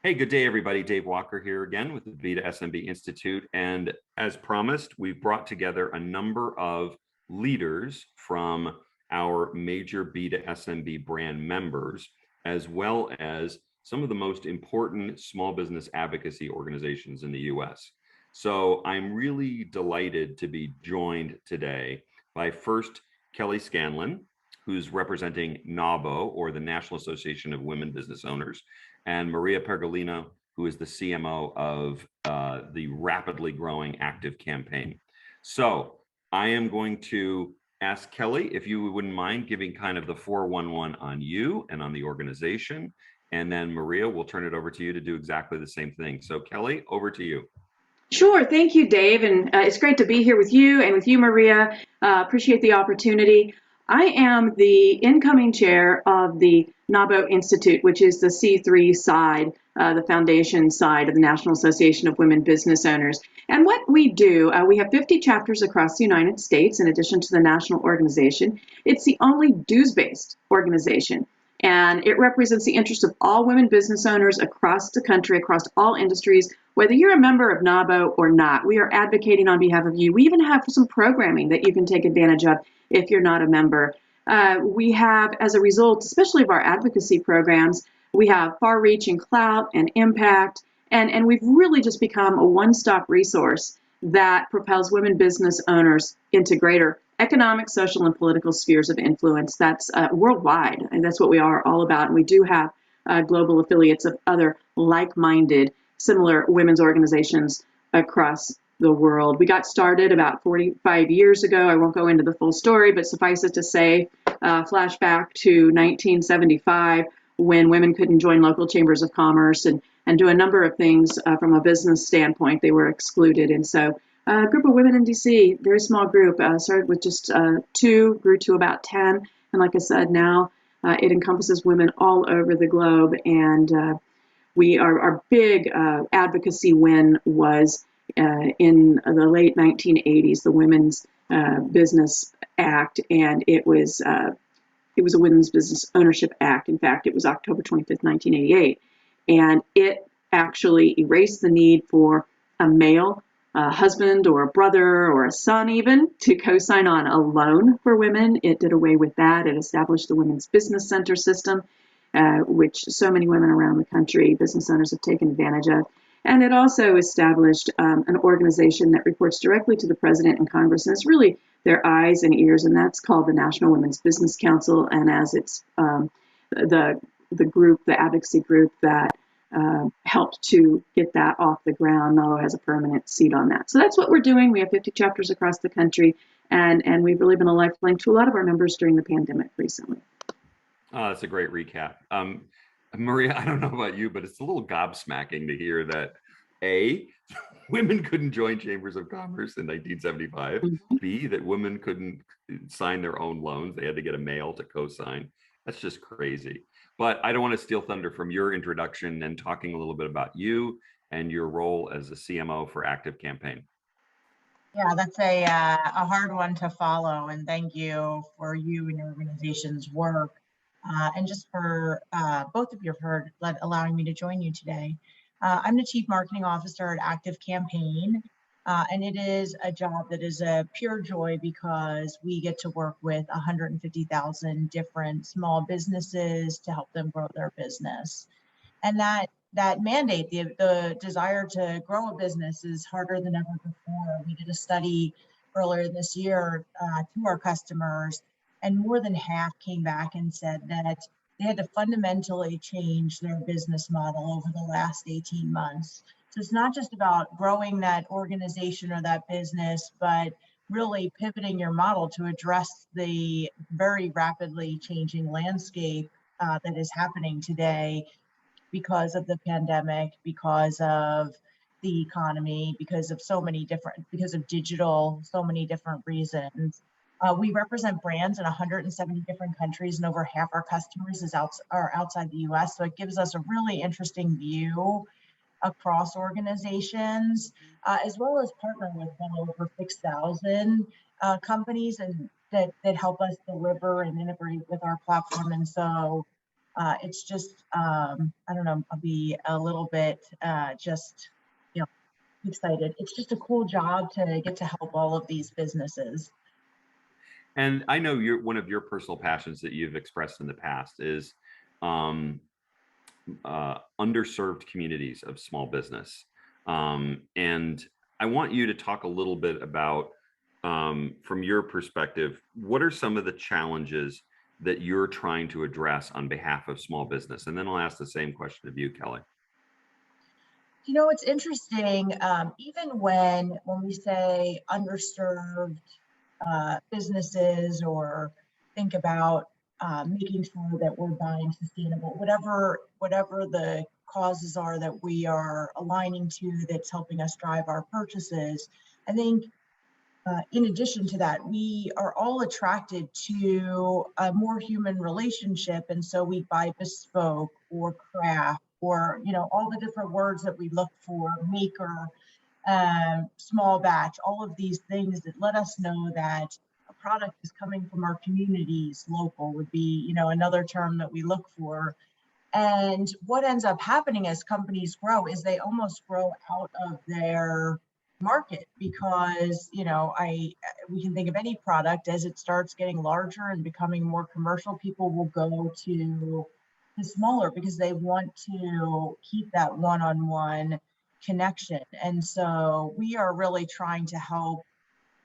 Hey, good day, everybody. Dave Walker here again with the Vita SMB Institute. And as promised, we've brought together a number of leaders from our major Vita SMB brand members, as well as some of the most important small business advocacy organizations in the US. So I'm really delighted to be joined today by first Kelly Scanlon, who's representing NAWBO, or the National Association of Women Business Owners, and Maria Pergolino, who is the CMO of the rapidly growing Active campaign. So I am going to ask Kelly if you wouldn't mind giving kind of the 411 on you and on the organization. And then Maria, we'll turn it over to you to do exactly the same thing. So Kelly, over to you. Sure. Thank you, Dave. And it's great to be here with you and with you, Maria. Appreciate the opportunity. I am the incoming chair of the NAWBO Institute, which is the C3 side, the foundation side of the National Association of Women Business Owners. And what we do, we have 50 chapters across the United States in addition to the national organization. It's the only dues-based organization. And it represents the interests of all women business owners across the country, across all industries, whether you're a member of NAWBO or not. We are advocating on behalf of you. We even have some programming that you can take advantage of if you're not a member. We have, as a result, especially of our advocacy programs, we have far-reaching clout and impact, and we've really just become a one-stop resource that propels women business owners into greater economic, social, and political spheres of influence. That's worldwide, and that's what we are all about. And we do have global affiliates of other like-minded, similar women's organizations across the world. We got started about 45 years ago. I won't go into the full story, but suffice it to say, flashback to 1975, when women couldn't join local chambers of commerce and do a number of things from a business standpoint. They were excluded. And so a group of women in DC, very small group, started with just 2, grew to about 10. And like I said, now it encompasses women all over the globe. And our big advocacy win was in the late 1980s, the Women's Business Act, and it was a Women's Business Ownership Act. In fact, it was October 25th, 1988, and it actually erased the need for a male husband or a brother or a son even to co-sign on a loan for women. It did away with that. It established the Women's Business Center system, which so many women around the country, business owners, have taken advantage of. And it also established an organization that reports directly to the president and Congress, and it's really their eyes and ears, and that's called the National Women's Business Council. And as it's the group, the advocacy group that helped to get that off the ground, NAWBO has a permanent seat on that. So that's what we're doing. We have 50 chapters across the country, and we've really been a lifeline to a lot of our members during the pandemic recently. Oh, that's a great recap. Maria, I don't know about you, but it's a little gobsmacking to hear that A, women couldn't join chambers of commerce in 1975. Mm-hmm. B, that women couldn't sign their own loans. They had to get a male to co-sign. That's just crazy. But I don't want to steal thunder from your introduction and talking a little bit about you and your role as a CMO for Active Campaign. Yeah, that's a hard one to follow, and thank you for you and your organization's work, and just for both of you for allowing me to join you today. I'm the Chief Marketing Officer at Active Campaign, and it is a job that is a pure joy because we get to work with 150,000 different small businesses to help them grow their business. And that mandate, the desire to grow a business, is harder than ever before. We did a study earlier this year to our customers, and more than half came back and said that they had to fundamentally change their business model over the last 18 months. So it's not just about growing that organization or that business, but really pivoting your model to address the very rapidly changing landscape that is happening today because of the pandemic, because of the economy, because of digital, so many different reasons. We represent brands in 170 different countries, and over half our customers are outside the US. So it gives us a really interesting view across organizations, as well as partner with well over 6,000 companies and that help us deliver and integrate with our platform. And so It's just, I don't know, I'll be a little bit just, you know, excited. It's just a cool job to get to help all of these businesses. And I know one of your personal passions that you've expressed in the past is um, underserved communities of small business. And I want you to talk a little bit about, from your perspective, what are some of the challenges that you're trying to address on behalf of small business? And then I'll ask the same question of you, Kelly. You know, it's interesting, even when we say underserved businesses, or think about making sure that we're buying sustainable, whatever the causes are that we are aligning to that's helping us drive our purchases. I think in addition to that, we are all attracted to a more human relationship, and so we buy bespoke or craft, or all the different words that we look for, maker, small batch, all of these things that let us know that a product is coming from our communities. Local would be, another term that we look for. And what ends up happening as companies grow is they almost grow out of their market, because we can think of any product as it starts getting larger and becoming more commercial, people will go to the smaller because they want to keep that one-on-one connection. And so we are really trying to help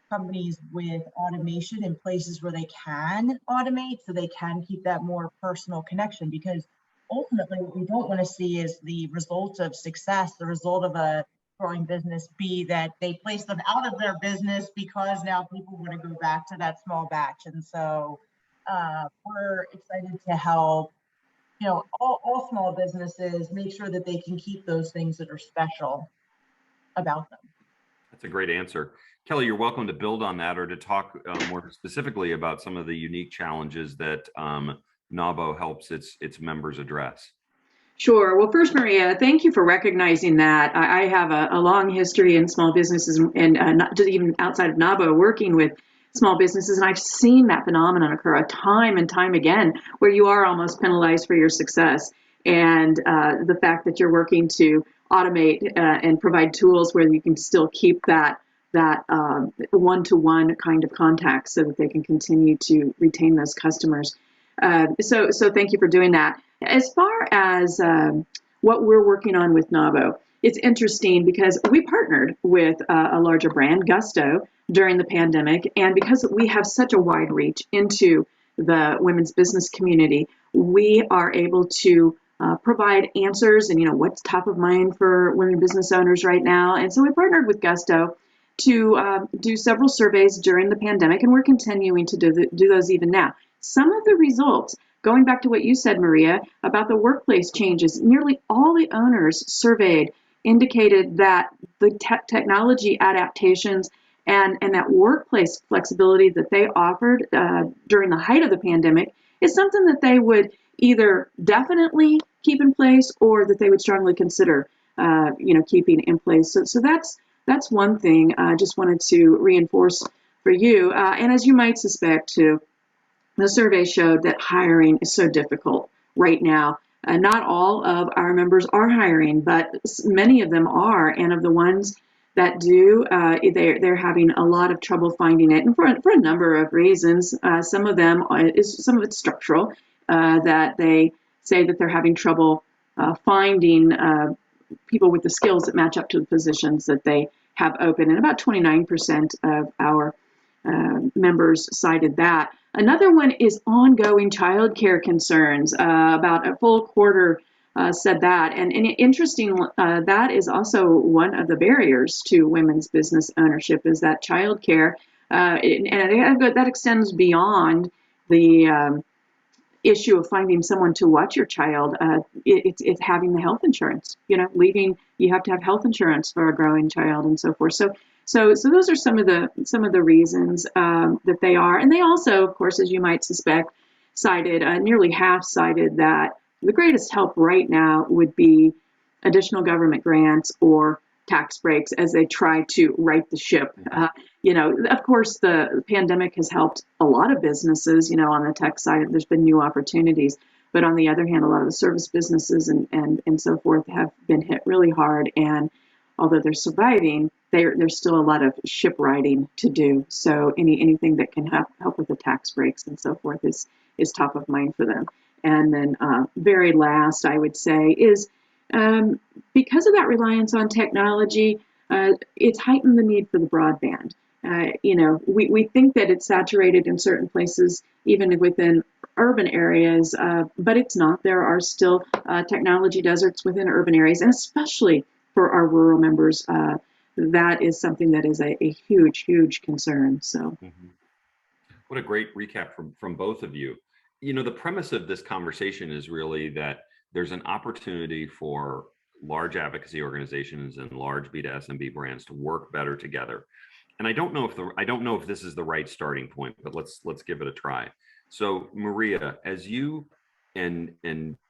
companies with automation in places where they can automate, so they can keep that more personal connection. Because ultimately what we don't want to see is the result of success, the result of a growing business, be that they place them out of their business because now people want to go back to that small batch. And so we're excited to help all small businesses make sure that they can keep those things that are special about them. That's a great answer. Kelly, you're welcome to build on that, or to talk more specifically about some of the unique challenges that NAWBO helps its members address. Sure. Well, first, Maria, thank you for recognizing that. I have a long history in small businesses, and not just even outside of NAWBO, working with small businesses, and I've seen that phenomenon occur time and time again, where you are almost penalized for your success. And the fact that you're working to automate and provide tools where you can still keep that one-to-one kind of contact, so that they can continue to retain those customers. So thank you for doing that. As far as what we're working on with NAWBO, it's interesting because we partnered with a larger brand, Gusto, during the pandemic. And because we have such a wide reach into the women's business community, we are able to provide answers and, what's top of mind for women business owners right now. And so we partnered with Gusto to do several surveys during the pandemic, and we're continuing to do those even now. Some of the results, going back to what you said, Maria, about the workplace changes, nearly all the owners surveyed indicated that the technology adaptations and that workplace flexibility that they offered during the height of the pandemic is something that they would either definitely keep in place, or that they would strongly consider keeping in place. So that's one thing I just wanted to reinforce for you. And as you might suspect too, the survey showed that hiring is so difficult right now. Not all of our members are hiring, but many of them are. And of the ones that do, they're having a lot of trouble finding it, and for a number of reasons. Some of it's structural, that they say that they're having trouble finding people with the skills that match up to the positions that they have open. And about 29% of our members cited that. Another one is ongoing childcare concerns. About a full quarter said that. And interesting, that is also one of the barriers to women's business ownership, is that childcare. And that extends beyond the issue of finding someone to watch your child. It's having the health insurance. You have to have health insurance for a growing child, and so forth. So those are some of the reasons that they are. And they also, of course, as you might suspect, nearly half cited that the greatest help right now would be additional government grants or tax breaks as they try to right the ship. Of course, the pandemic has helped a lot of businesses, on the tech side. There's been new opportunities. But on the other hand, a lot of the service businesses and so forth have been hit really hard. And although they're surviving, there's still a lot of ship riding to do. So anything that can help with the tax breaks and so forth is top of mind for them. And then very last, I would say, is because of that reliance on technology, it's heightened the need for the broadband. We think that it's saturated in certain places, even within urban areas, but it's not. There are still technology deserts within urban areas, and especially for our rural members, that is something that is a huge, huge concern. So, what a great recap from both of you. The premise of this conversation is really that there's an opportunity for large advocacy organizations and large B2SMB brands to work better together. And I don't know if this is the right starting point, but let's give it a try. So Maria, as you and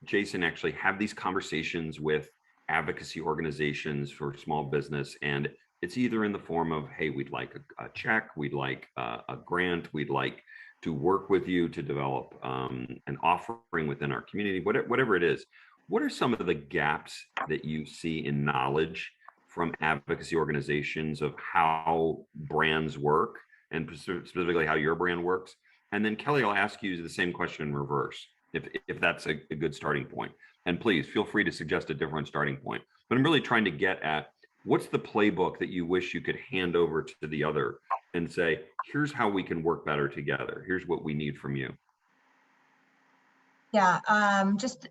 Jason actually have these conversations with advocacy organizations for small business, and it's either in the form of, hey, we'd like a check, we'd like a grant, we'd like to work with you to develop an offering within our community, whatever it is. What are some of the gaps that you see in knowledge from advocacy organizations of how brands work, and specifically how your brand works? And then Kelly, I'll ask you the same question in reverse, if that's a good starting point. And please feel free to suggest a different starting point. But I'm really trying to get at, what's the playbook that you wish you could hand over to the other and say, here's how we can work better together. Here's what we need from you. Yeah, just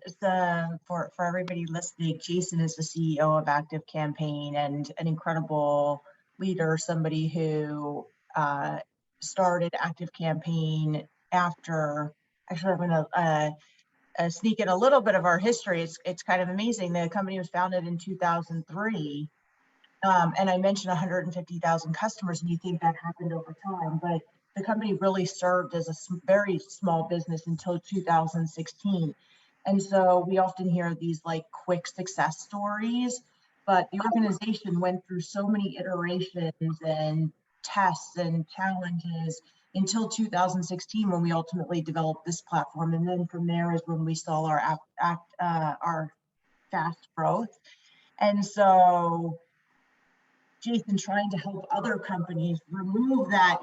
for everybody listening, Jason is the CEO of Active Campaign and an incredible leader, somebody who started Active Campaign after, actually I'm going to sneak in a little bit of our history. It's kind of amazing. The company was founded in 2003. And I mentioned 150,000 customers, and you think that happened over time, but the company really served as a very small business until 2016. And so we often hear these like quick success stories, but the organization went through so many iterations and tests and challenges until 2016, when we ultimately developed this platform. And then from there is when we saw our fast growth. And so Jason trying to help other companies remove that,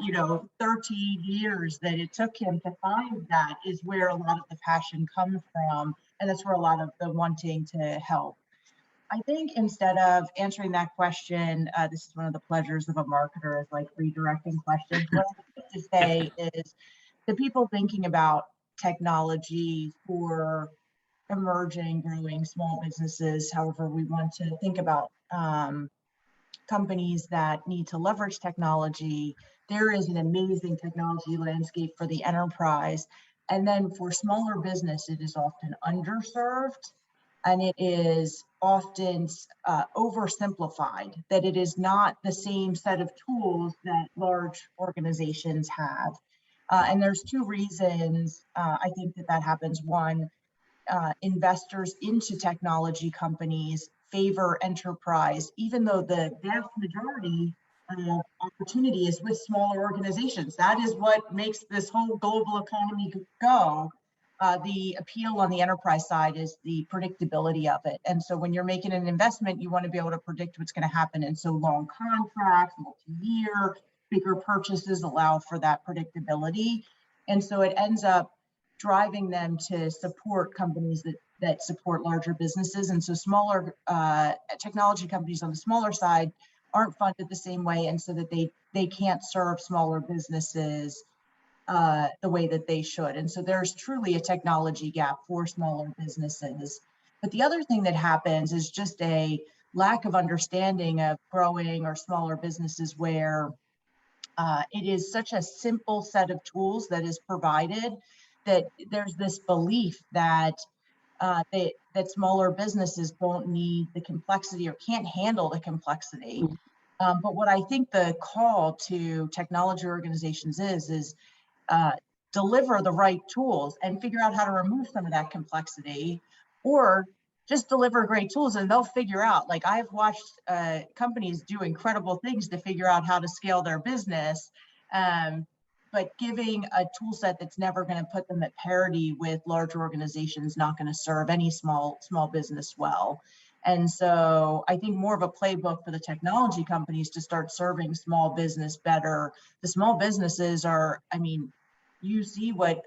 13 years that it took him to find that, is where a lot of the passion comes from. And that's where a lot of the wanting to help. I think instead of answering that question, this is one of the pleasures of a marketer, is like redirecting questions. What I like to say is, the people thinking about technology for emerging, growing small businesses, however we want to think about companies that need to leverage technology, there is an amazing technology landscape for the enterprise. And then for smaller business, it is often underserved, and it is often oversimplified, that it is not the same set of tools that large organizations have. And there's two reasons I think that happens. One, investors into technology companies favor enterprise, even though the vast majority of opportunity is with smaller organizations. That is what makes this whole global economy go. The appeal on the enterprise side is the predictability of it. And so when you're making an investment, you want to be able to predict what's going to happen. And so long contracts, multi-year, bigger purchases allow for that predictability. And so it ends up driving them to support companies that support larger businesses. And so smaller technology companies on the smaller side aren't funded the same way, and so that they can't serve smaller businesses the way that they should. And so there's truly a technology gap for smaller businesses. But the other thing that happens is just a lack of understanding of growing or smaller businesses, where it is such a simple set of tools that is provided, that there's this belief that that smaller businesses don't need the complexity or can't handle the complexity. But what I think the call to technology organizations is deliver the right tools and figure out how to remove some of that complexity, or just deliver great tools and they'll figure out. Like, I've watched companies do incredible things to figure out how to scale their business. giving a tool set that's never going to put them at parity with larger organizations, not going to serve any small business well. And so I think more of a playbook for the technology companies to start serving small business better. The small businesses are, I mean, you see what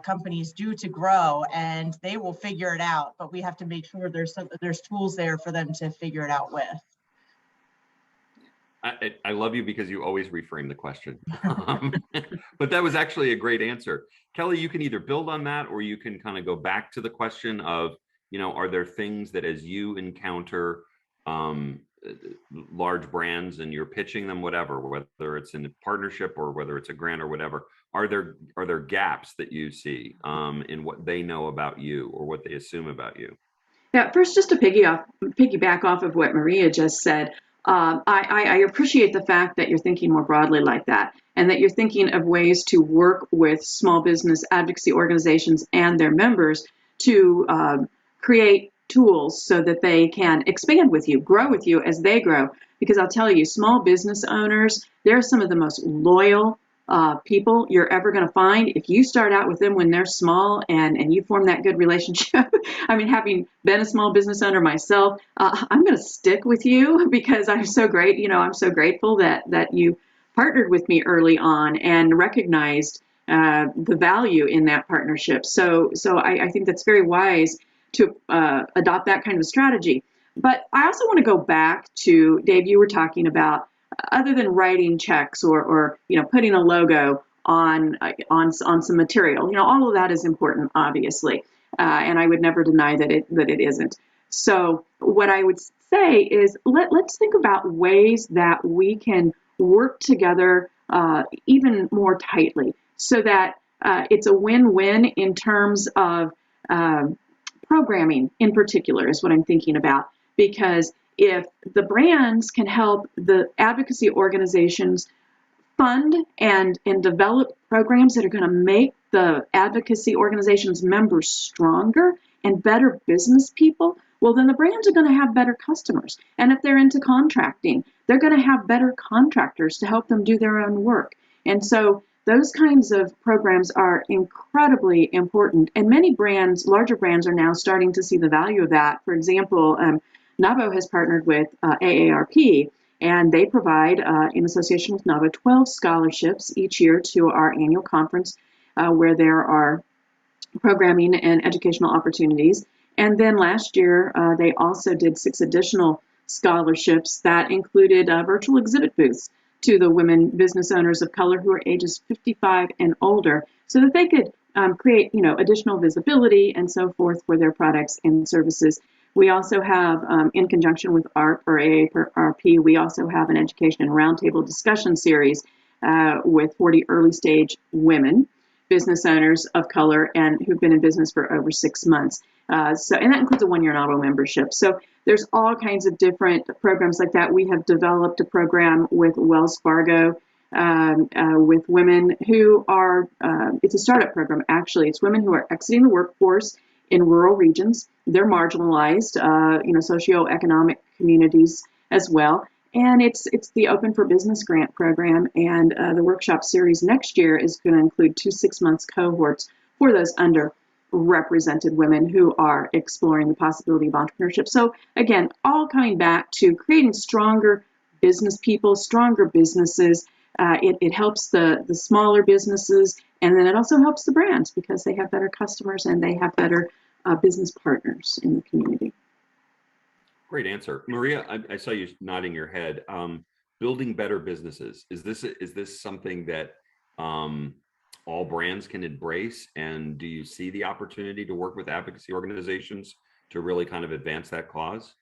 companies do to grow, and they will figure it out, but we have to make sure there's tools there for them to figure it out with. I love you because you always reframe the question. But that was actually a great answer. Kelly, you can either build on that, or you can kind of go back to the question of, are there things that as you encounter large brands and you're pitching them, whatever, whether it's in a partnership or whether it's a grant or whatever, are there gaps that you see in what they know about you or what they assume about you? Yeah, first, just to piggyback off of what Maria just said, I appreciate the fact that you're thinking more broadly like that, and that you're thinking of ways to work with small business advocacy organizations and their members to create tools so that they can expand with you, grow with you as they grow. Because I'll tell you, small business owners, they're some of the most loyal people you're ever going to find. If you start out with them when they're small and you form that good relationship, I mean, having been a small business owner myself, I'm going to stick with you because I'm so great. I'm so grateful that you partnered with me early on and recognized the value in that partnership. So I think that's very wise to adopt that kind of strategy. But I also want to go back to, Dave, you were talking about, other than writing checks or putting a logo on some material, all of that is important, obviously, and I would never deny that it isn't. So what I would say is let's think about ways that we can work together even more tightly, so that it's a win-win in terms of programming in particular is what I'm thinking about. Because if the brands can help the advocacy organizations fund and develop programs that are going to make the advocacy organizations' members stronger and better business people, well, then the brands are going to have better customers. And if they're into contracting, they're going to have better contractors to help them do their own work. And so those kinds of programs are incredibly important. And many brands, larger brands, are now starting to see the value of that. For example, NAWBO has partnered with AARP, and they provide, in association with NAWBO, 12 scholarships each year to our annual conference where there are programming and educational opportunities. And then last year, they also did 6 additional scholarships that included virtual exhibit booths to the women business owners of color who are ages 55 and older, so that they could create, additional visibility and so forth for their products and services. We also have, in conjunction with ARP or AARP, we also have an education and roundtable discussion series with 40 early stage women business owners of color and who've been in business for over 6 months. And that includes a 1-year NAWBO membership. So there's all kinds of different programs like that. We have developed a program with Wells Fargo with women who are, it's a startup program, actually. It's women who are exiting the workforce in rural regions. They're marginalized, socioeconomic communities as well. And it's the Open for Business grant program, and the workshop series next year is going to include 2 6-month cohorts for those underrepresented women who are exploring the possibility of entrepreneurship. So again, all coming back to creating stronger business people, stronger businesses. It helps the smaller businesses, and then it also helps the brands because they have better customers and they have better business partners in the community. Great answer. Maria, I saw you nodding your head. Building better businesses. Is this something that all brands can embrace? And do you see the opportunity to work with advocacy organizations to really kind of advance that cause?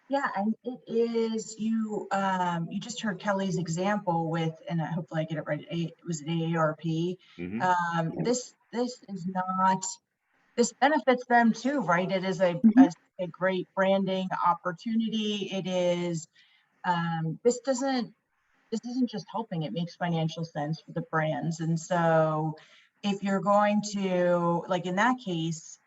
Yeah, and it is, you just heard Kelly's example with, and hopefully I get it right, it was an AARP. Mm-hmm. This is not, this benefits them too, right? It is a great branding opportunity. It is, this isn't just helping, it makes financial sense for the brands. And so if you're going to, like in that case,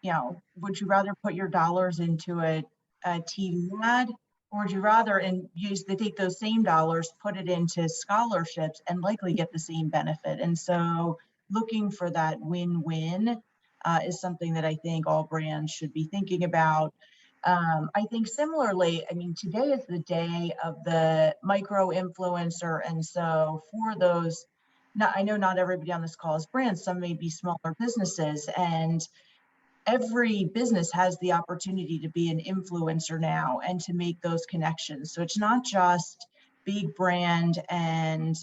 would you rather put your dollars into a TV ad Or would you rather they take those same dollars, put it into scholarships, and likely get the same benefit? And so looking for that win-win is something that I think all brands should be thinking about. I think similarly, I mean, today is the day of the micro influencer. And so for those, I know not everybody on this call is brands, some may be smaller businesses, and every business has the opportunity to be an influencer now and to make those connections. So it's not just big brand and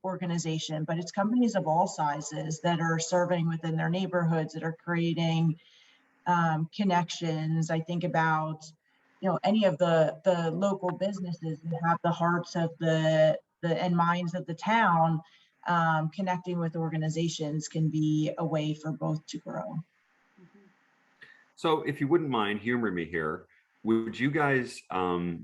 organization, but it's companies of all sizes that are serving within their neighborhoods, that are creating connections. I think about, any of the local businesses that have the hearts of the and minds of the town. Connecting with organizations can be a way for both to grow. So if you wouldn't mind humoring me here, would you guys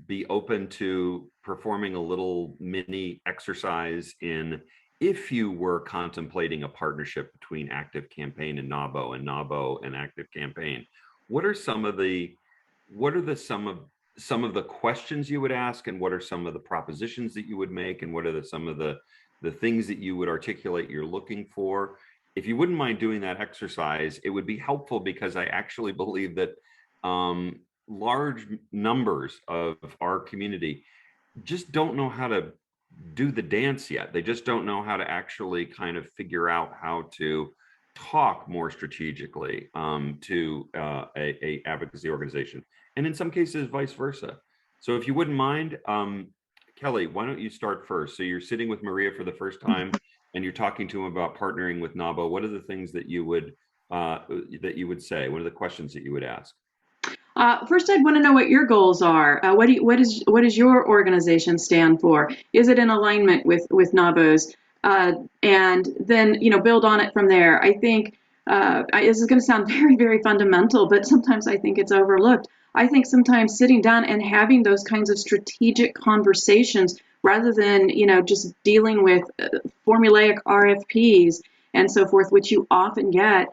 be open to performing a little mini exercise in, if you were contemplating a partnership between Active Campaign and NAWBO and Active Campaign, what are some of the questions you would ask, and what are some of the propositions that you would make, and what are some of the things that you would articulate you're looking for? If you wouldn't mind doing that exercise, it would be helpful, because I actually believe that large numbers of our community just don't know how to do the dance yet. They just don't know how to actually kind of figure out how to talk more strategically to a advocacy organization, and in some cases vice versa. So if you wouldn't mind, Kelly, why don't you start first? So you're sitting with Maria for the first time and you're talking to him about partnering with NAWBO. What are the things that you would say? What are the questions that you would ask? First, I'd want to know what your goals are. What does your organization stand for? Is it in alignment with NAWBO's? And then, build on it from there. I think this is going to sound very, very fundamental, but sometimes I think it's overlooked. I think sometimes sitting down and having those kinds of strategic conversations, rather than, just dealing with formulaic RFPs and so forth, which you often get,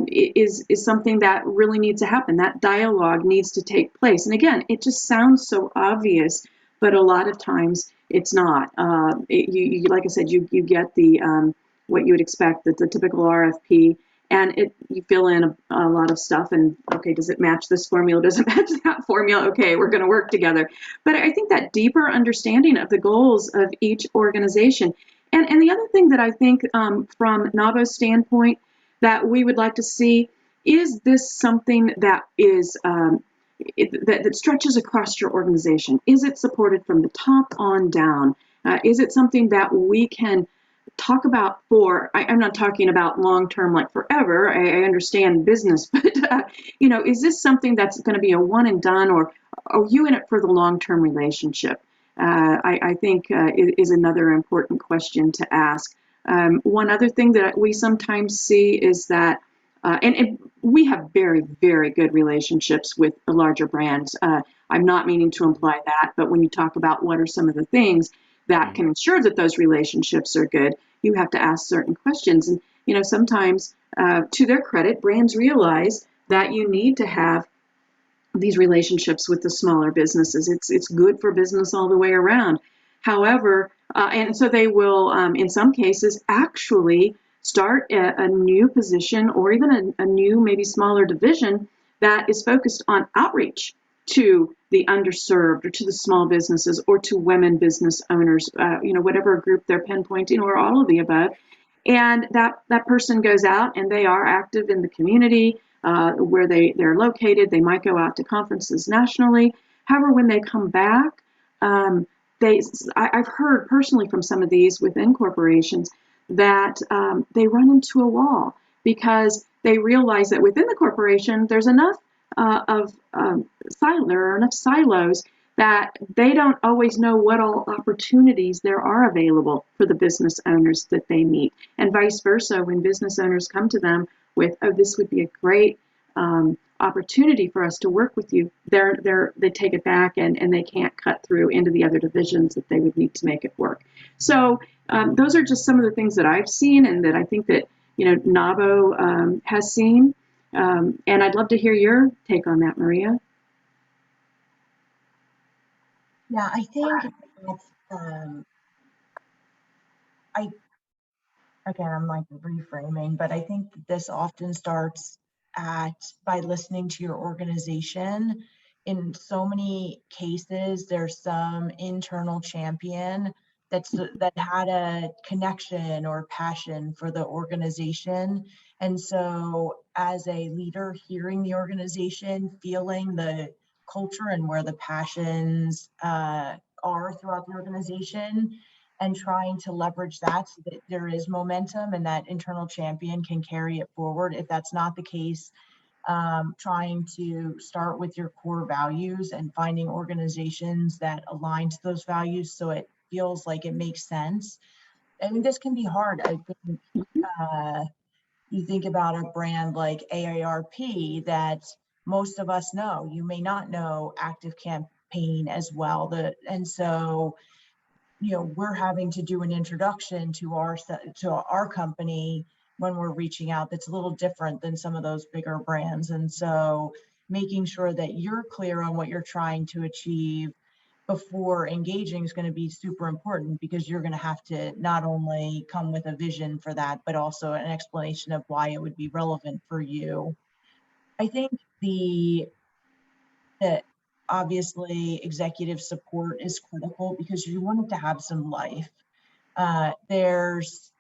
is something that really needs to happen. That dialogue needs to take place. And again, it just sounds so obvious, but a lot of times it's not. Like I said, you get the what you would expect, the typical RFP, and you fill in a lot of stuff, and okay, does it match this formula? Does it match that formula? Okay, we're going to work together. But I think that deeper understanding of the goals of each organization, and the other thing that I think from NAWBO's standpoint that we would like to see, is this something that is that stretches across your organization? Is it supported from the top on down? Is it something that we can talk about I'm not talking about long-term, like forever. I understand business, but is this something that's going to be a one and done, or are you in it for the long-term relationship? I think is another important question to ask. One other thing that we sometimes see is that, and we have very, very good relationships with the larger brands. I'm not meaning to imply that, but when you talk about what are some of the things that can ensure that those relationships are good, you have to ask certain questions. And, sometimes, to their credit, brands realize that you need to have these relationships with the smaller businesses. It's good for business all the way around. However, and so they will, in some cases, actually start a new position, or even a new, maybe smaller division that is focused on outreach to the underserved, or to the small businesses, or to women business owners, whatever group they're pinpointing, or all of the above. And that person goes out and they are active in the community where they're located. They might go out to conferences nationally. However, when they come back, I've heard personally from some of these within corporations that they run into a wall, because they realize that within the corporation there's enough there are enough silos that they don't always know what all opportunities there are available for the business owners that they meet, and vice versa. When business owners come to them with, "Oh, this would be a great opportunity for us to work with you," they take it back, and they can't cut through into the other divisions that they would need to make it work. So those are just some of the things that I've seen, and that I think that NAWBO has seen. And I'd love to hear your take on that, Maria. Yeah, I think that's, I again, I'm like reframing, but I think that this often starts at by listening to your organization. In so many cases, there's some internal champion that had a connection or passion for the organization. And so as a leader, hearing the organization, feeling the culture and where the passions are throughout the organization, and trying to leverage that so that there is momentum and that internal champion can carry it forward. If that's not the case, trying to start with your core values and finding organizations that align to those values so it feels like it makes sense. I mean, this can be hard. I think uh, you think about a brand like AARP that most of us know. You may not know Active Campaign as well. And so we're having to do an introduction to our company when we're reaching out that's a little different than some of those bigger brands. And so making sure that you're clear on what you're trying to achieve before engaging is going to be super important, because you're going to have to not only come with a vision for that, but also an explanation of why it would be relevant for you. I think that obviously executive support is critical because you want it to have some life. There's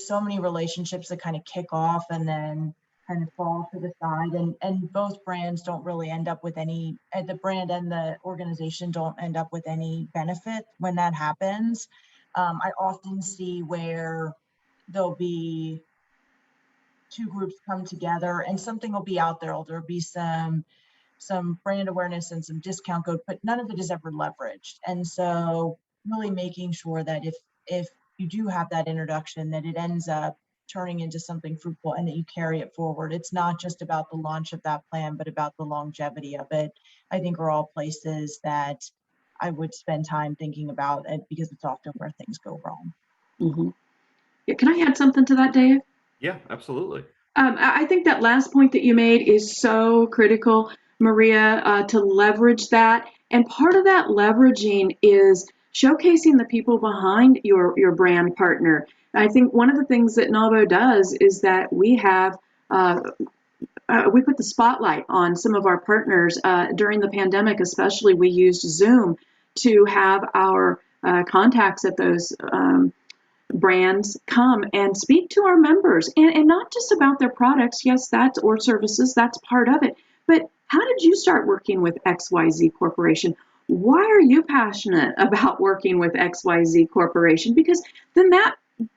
so many relationships that kind of kick off and then kind of fall to the side, and both brands don't really end up with any, the brand and the organization don't end up with any benefit when that happens. I often see where there'll be two groups come together and something will be out there'll be some brand awareness and some discount code, but none of it is ever leveraged. And so really making sure that if you do have that introduction, that it ends up turning into something fruitful and that you carry it forward. It's not just about the launch of that plan, but about the longevity of it. I think are all places that I would spend time thinking about it, because it's often where things go wrong. Mm-hmm. Yeah, can I add something to that, Dave? Yeah, absolutely. I think that last point that you made is so critical, Maria, to leverage that. And part of that leveraging is showcasing the people behind your brand partner. I think one of the things that NAWBO does is that uh, we put the spotlight on some of our partners. During the pandemic, especially, we used Zoom to have our contacts at those brands come and speak to our members, and not just about their products, yes, that's, or services, that's part of it, but how did you start working with XYZ Corporation? Why are you passionate about working with XYZ Corporation? Because then that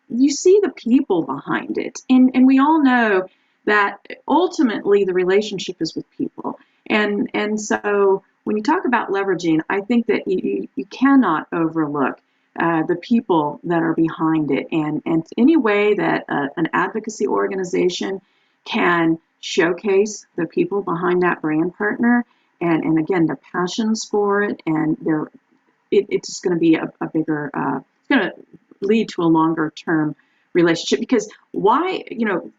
you see the people behind it, and we all know that ultimately the relationship is with people, and so when you talk about leveraging, I think that you cannot overlook the people that are behind it, and any way that an advocacy organization can showcase the people behind that brand partner, and again their passions for it, and it's just going to be a bigger, it's going to lead to a longer term relationship. Because why,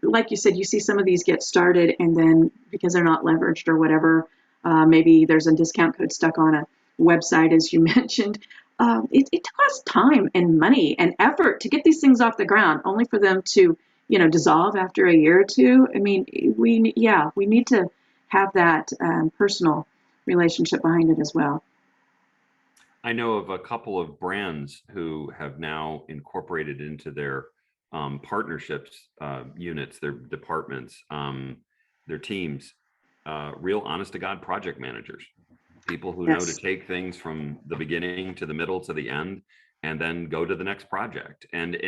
like you said, you see some of these get started and then because they're not leveraged or whatever, maybe there's a discount code stuck on a website, as you mentioned. It costs time and money and effort to get these things off the ground, only for them to, dissolve after a year or two. I mean, we need to have that personal relationship behind it as well. I know of a couple of brands who have now incorporated into their partnerships units, their departments, their teams, real honest to God project managers, people who know to Yes. take things from the beginning to the middle to the end and then go to the next project. And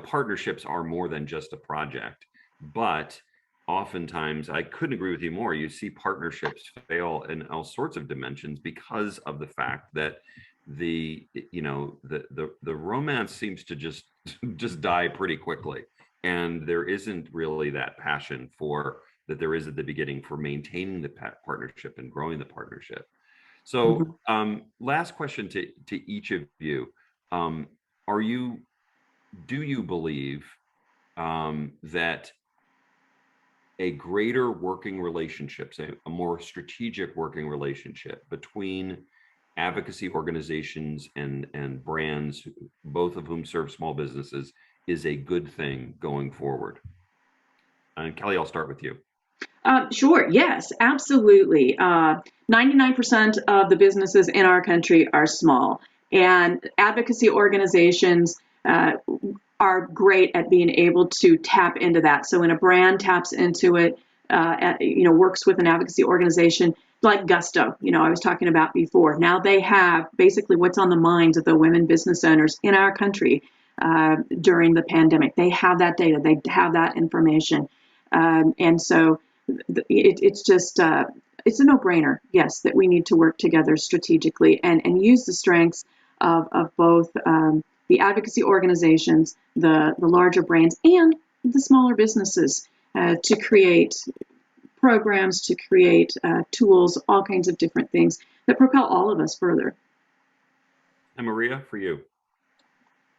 partnerships are more than just a project, but oftentimes, I couldn't agree with you more, you see partnerships fail in all sorts of dimensions because of the fact that the romance seems to just die pretty quickly, and there isn't really that passion for that there is at the beginning for maintaining the partnership and growing the partnership. So last question to each of you. Do you believe that a greater working relationship, say a more strategic working relationship between advocacy organizations and brands, both of whom serve small businesses, is a good thing going forward? And Kelly, I'll start with you. Sure. Yes, absolutely. 99% of the businesses in our country are small, and advocacy organizations are great at being able to tap into that. So when a brand taps into it, works with an advocacy organization like Gusto, I was talking about before. Now they have basically what's on the minds of the women business owners in our country during the pandemic. They have that data. They have that information, and so it's just it's a no-brainer, yes, that we need to work together strategically and use the strengths of both the advocacy organizations, the larger brands, and the smaller businesses to create programs, to create tools, all kinds of different things that propel all of us further. And Maria, for you.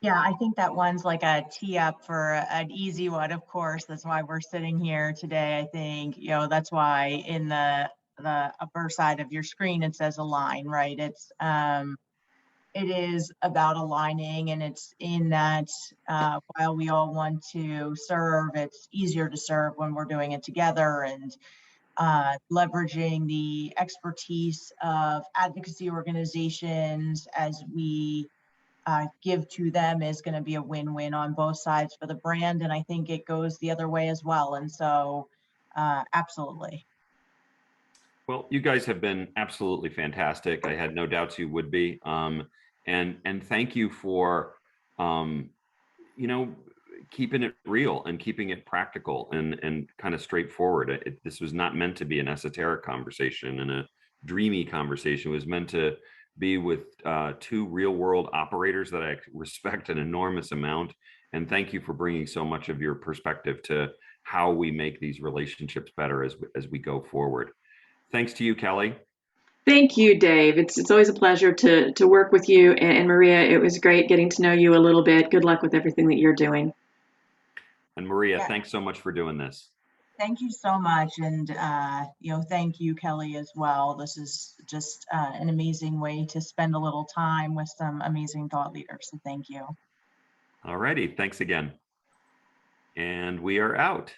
Yeah, I think that one's like a tee up for an easy one, of course. That's why we're sitting here today. I think, that's why in the upper side of your screen, it says align, right? It is about aligning, and it's in that while we all want to serve, it's easier to serve when we're doing it together, and leveraging the expertise of advocacy organizations as we give to them is going to be a win-win on both sides for the brand. And I think it goes the other way as well. And so absolutely. Well, you guys have been absolutely fantastic. I had no doubts you would be. And thank you for, keeping it real and keeping it practical and kind of straightforward. This was not meant to be an esoteric conversation and a dreamy conversation. It was meant to be with two real world operators that I respect an enormous amount. And thank you for bringing so much of your perspective to how we make these relationships better as we go forward. Thanks to you, Kelly. Thank you, Dave. It's always a pleasure to work with you. And Maria, it was great getting to know you a little bit. Good luck with everything that you're doing. And Maria, Yeah. Thanks so much for doing this. Thank you so much. And, thank you, Kelly, as well. This is just an amazing way to spend a little time with some amazing thought leaders. So thank you. All righty. Thanks again. And we are out.